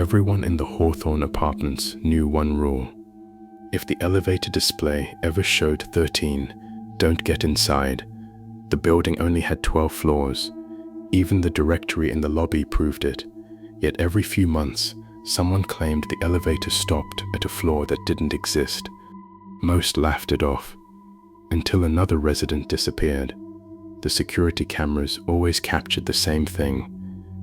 Everyone in the Hawthorne Apartments knew one rule. If the elevator display ever showed 13, don't get inside. The building only had 12 floors. Even the directory in the lobby proved it. Yet every few months, someone claimed the elevator stopped at a floor that didn't exist. Most laughed it off, until another resident disappeared. The security cameras always captured the same thing.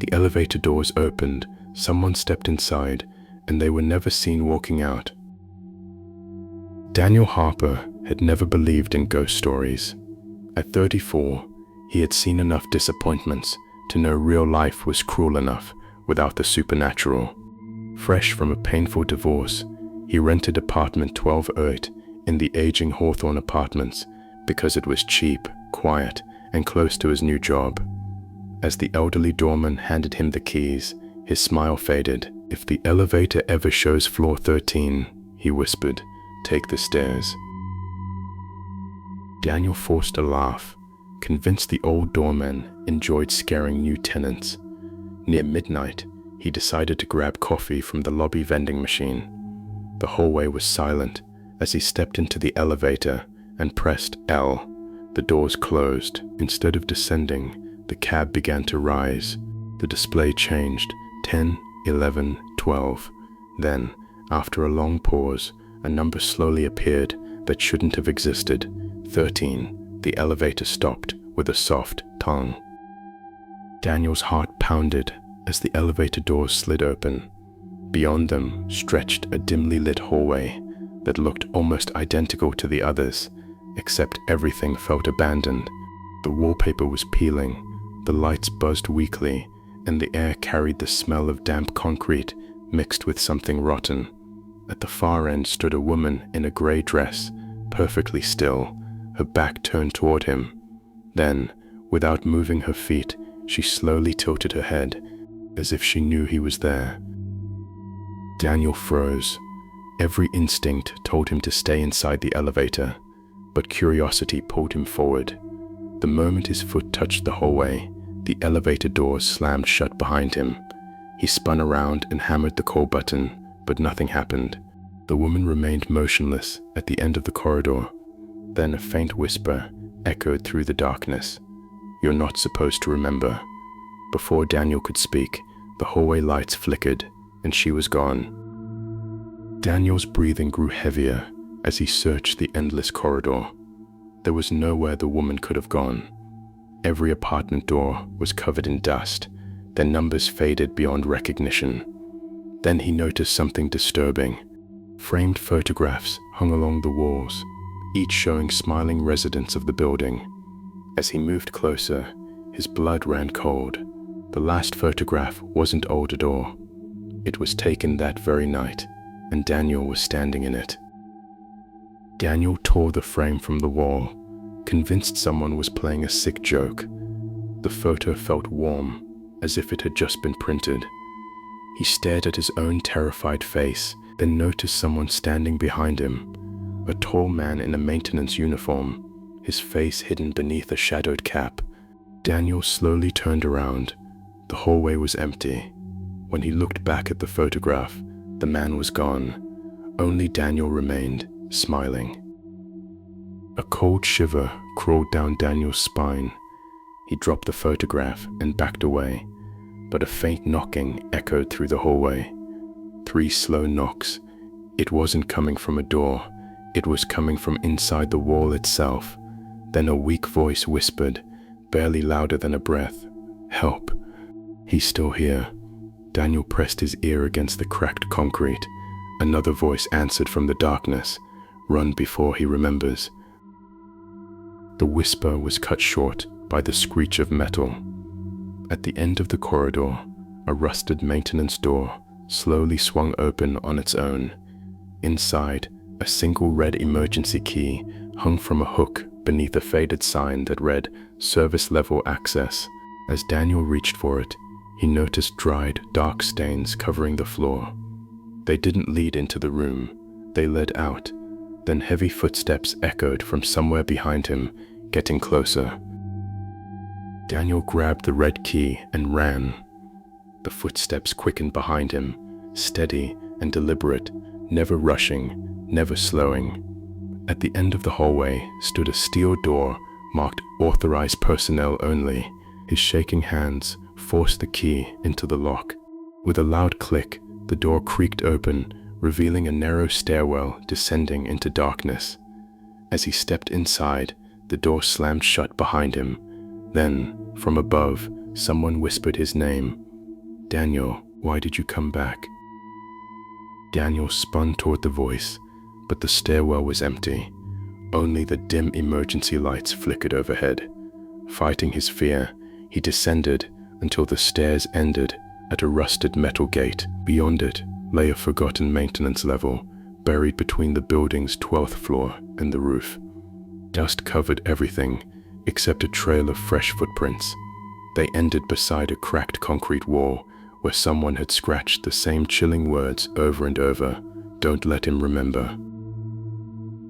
The elevator doors opened, someone stepped inside, and they were never seen walking out. Daniel Harper had never believed in ghost stories. At 34, he had seen enough disappointments to know real life was cruel enough without the supernatural. Fresh from a painful divorce, he rented apartment 1208 in the aging Hawthorne Apartments because it was cheap, quiet, and close to his new job. As the elderly doorman handed him the keys, his smile faded. "If the elevator ever shows floor 13, he whispered, "take the stairs." Daniel forced a laugh, convinced the old doorman enjoyed scaring new tenants. Near midnight, he decided to grab coffee from the lobby vending machine. The hallway was silent. As he stepped into the elevator and pressed L, the doors closed. Instead of descending, the cab began to rise. The display changed, 10, 11, 12. Then, after a long pause, a number slowly appeared that shouldn't have existed. 13. The elevator stopped with a soft tongue. Daniel's heart pounded as the elevator doors slid open. Beyond them stretched a dimly lit hallway that looked almost identical to the others, except everything felt abandoned. The wallpaper was peeling, the lights buzzed weakly, and the air carried the smell of damp concrete mixed with something rotten. At the far end stood a woman in a gray dress, perfectly still, her back turned toward him. Then, without moving her feet, she slowly tilted her head, as if she knew he was there. Daniel froze. Every instinct told him to stay inside the elevator, but curiosity pulled him forward. The moment his foot touched the hallway, the elevator doors slammed shut behind him. He spun around and hammered the call button, but nothing happened. The woman remained motionless at the end of the corridor. Then a faint whisper echoed through the darkness. "You're not supposed to remember." Before Daniel could speak, the hallway lights flickered, and she was gone. Daniel's breathing grew heavier as he searched the endless corridor. There was nowhere the woman could have gone. Every apartment door was covered in dust, their numbers faded beyond recognition. Then he noticed something disturbing. Framed photographs hung along the walls, each showing smiling residents of the building. As he moved closer, his blood ran cold. The last photograph wasn't old at all. It was taken that very night, and Daniel was standing in it. Daniel tore the frame from the wall, convinced someone was playing a sick joke. The photo felt warm, as if it had just been printed. He stared at his own terrified face, then noticed someone standing behind him, a tall man in a maintenance uniform, his face hidden beneath a shadowed cap. Daniel slowly turned around. The hallway was empty. When he looked back at the photograph, the man was gone. Only Daniel remained, smiling. A cold shiver crawled down Daniel's spine. He dropped the photograph and backed away, but a faint knocking echoed through the hallway. 3 slow knocks. It wasn't coming from a door. It was coming from inside the wall itself. Then a weak voice whispered, barely louder than a breath, "Help." "He's still here." Daniel pressed his ear against the cracked concrete. Another voice answered from the darkness, "Run before he remembers." The whisper was cut short by the screech of metal. At the end of the corridor, a rusted maintenance door slowly swung open on its own. Inside, a single red emergency key hung from a hook beneath a faded sign that read, "Service Level Access." As Daniel reached for it, he noticed dried, dark stains covering the floor. They didn't lead into the room, they led out. Then heavy footsteps echoed from somewhere behind him, getting closer. Daniel grabbed the red key and ran. The footsteps quickened behind him, steady and deliberate, never rushing, never slowing. At the end of the hallway stood a steel door marked "Authorized Personnel Only." His shaking hands forced the key into the lock. With a loud click, the door creaked open, revealing a narrow stairwell descending into darkness. As he stepped inside, the door slammed shut behind him. Then, from above, someone whispered his name. "Daniel, why did you come back?" Daniel spun toward the voice, but the stairwell was empty. Only the dim emergency lights flickered overhead. Fighting his fear, he descended until the stairs ended at a rusted metal gate. Beyond it lay a forgotten maintenance level, buried between the building's 12th floor and the roof. Dust covered everything except a trail of fresh footprints. They ended beside a cracked concrete wall where someone had scratched the same chilling words over and over, "Don't let him remember."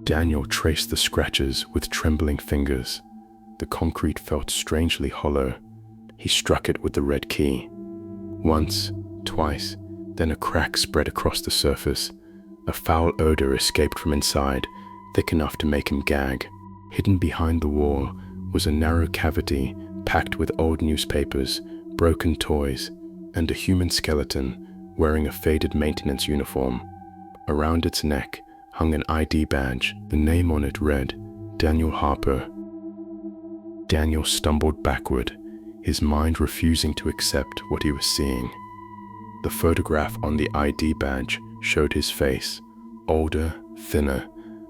Daniel traced the scratches with trembling fingers. The concrete felt strangely hollow. He struck it with the red key. Once, twice, then a crack spread across the surface. A foul odor escaped from inside, thick enough to make him gag. Hidden behind the wall was a narrow cavity packed with old newspapers, broken toys, and a human skeleton wearing a faded maintenance uniform. Around its neck hung an ID badge. The name on it read, "Daniel Harper." Daniel stumbled backward, his mind refusing to accept what he was seeing. The photograph on the ID badge showed his face, older, thinner,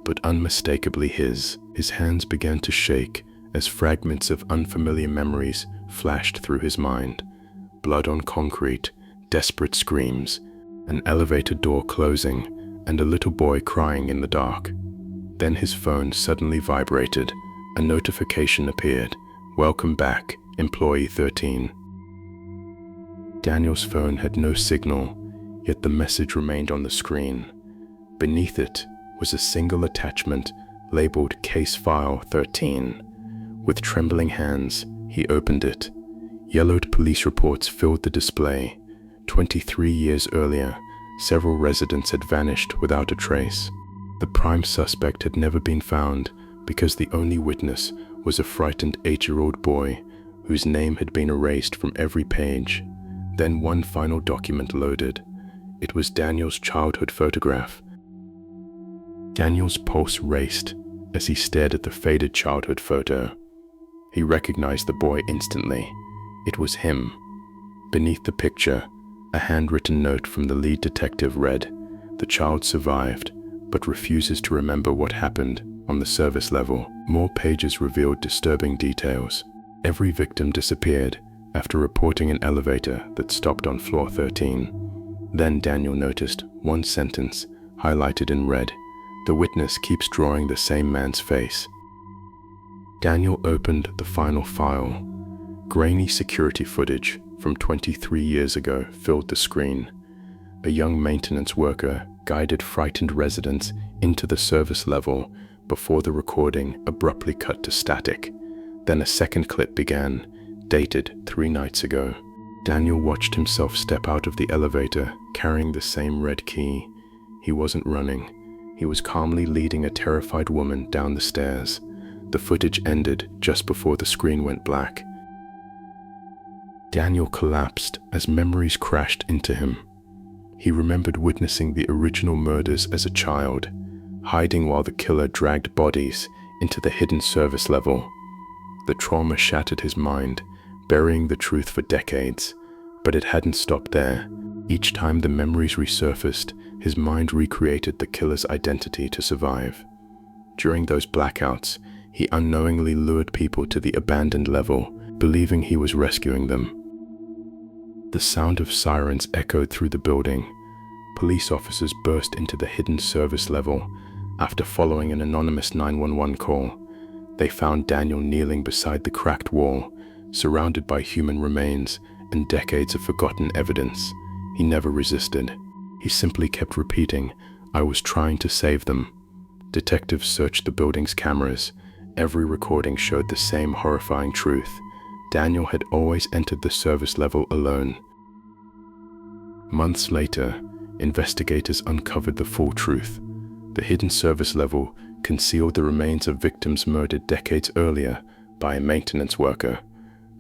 but unmistakably his. His hands began to shake as fragments of unfamiliar memories flashed through his mind. Blood on concrete, desperate screams, an elevator door closing, and a little boy crying in the dark. Then his phone suddenly vibrated. A notification appeared. "Welcome back, Employee 13. Daniel's phone had no signal, yet the message remained on the screen. Beneath it was a single attachment labeled Case File 13. With trembling hands, he opened it. Yellowed police reports filled the display. 23 years earlier, several residents had vanished without a trace. The prime suspect had never been found because the only witness was a frightened 8-year-old boy whose name had been erased from every page. Then one final document loaded. It was Daniel's childhood photograph. Daniel's pulse raced as he stared at the faded childhood photo. He recognized the boy instantly. It was him. Beneath the picture, a handwritten note from the lead detective read, "The child survived, but refuses to remember what happened on the service level." More pages revealed disturbing details. Every victim disappeared after reporting an elevator that stopped on floor 13. Then Daniel noticed one sentence highlighted in red. "The witness keeps drawing the same man's face." Daniel opened the final file. Grainy security footage from 23 years ago filled the screen. A young maintenance worker guided frightened residents into the service level before the recording abruptly cut to static. Then a second clip began, dated 3 nights ago. Daniel watched himself step out of the elevator carrying the same red key. He wasn't running. He was calmly leading a terrified woman down the stairs. The footage ended just before the screen went black. Daniel collapsed as memories crashed into him. He remembered witnessing the original murders as a child, hiding while the killer dragged bodies into the hidden service level. The trauma shattered his mind, burying the truth for decades. But it hadn't stopped there. Each time the memories resurfaced, his mind recreated the killer's identity to survive. During those blackouts, he unknowingly lured people to the abandoned level, believing he was rescuing them. The sound of sirens echoed through the building. Police officers burst into the hidden service level after following an anonymous 911 call. They found Daniel kneeling beside the cracked wall, surrounded by human remains and decades of forgotten evidence. He never resisted. He simply kept repeating, "I was trying to save them." Detectives searched the building's cameras. Every recording showed the same horrifying truth. Daniel had always entered the service level alone. Months later, investigators uncovered the full truth. The hidden service level concealed the remains of victims murdered decades earlier by a maintenance worker.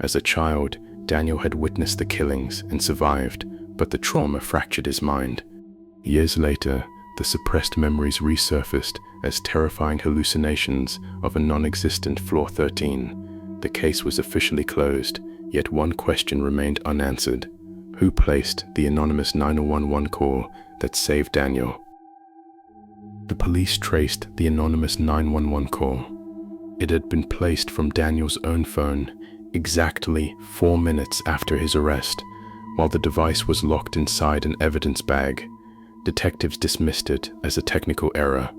As a child, Daniel had witnessed the killings and survived, but the trauma fractured his mind. Years later, the suppressed memories resurfaced as terrifying hallucinations of a non-existent Floor 13. The case was officially closed, yet one question remained unanswered. Who placed the anonymous 911 call that saved Daniel? The police traced the anonymous 911 call. It had been placed from Daniel's own phone exactly 4 minutes after his arrest, while the device was locked inside an evidence bag. Detectives dismissed it as a technical error.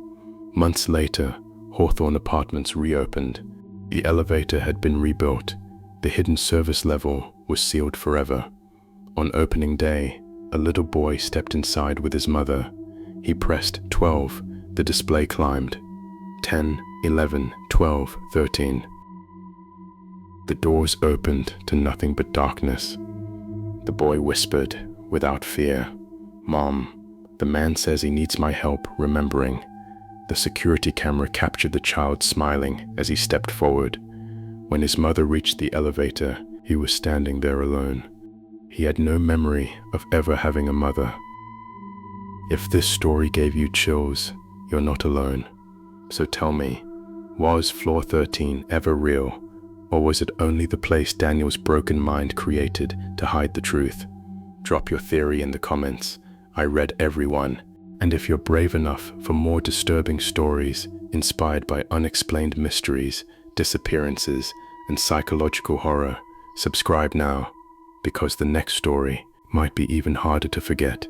Months later, Hawthorne Apartments reopened. The elevator had been rebuilt. The hidden service level was sealed forever. On opening day, a little boy stepped inside with his mother. He pressed 12. The display climbed. 10, 11, 12, 13. The doors opened to nothing but darkness. The boy whispered, without fear, "Mom, the man says he needs my help remembering." The security camera captured the child smiling as he stepped forward. When his mother reached the elevator, he was standing there alone. He had no memory of ever having a mother. If this story gave you chills, you're not alone. So tell me, was Floor 13 ever real, or was it only the place Daniel's broken mind created to hide the truth? Drop your theory in the comments. I read every one. And if you're brave enough for more disturbing stories inspired by unexplained mysteries, disappearances, and psychological horror, subscribe now, because the next story might be even harder to forget.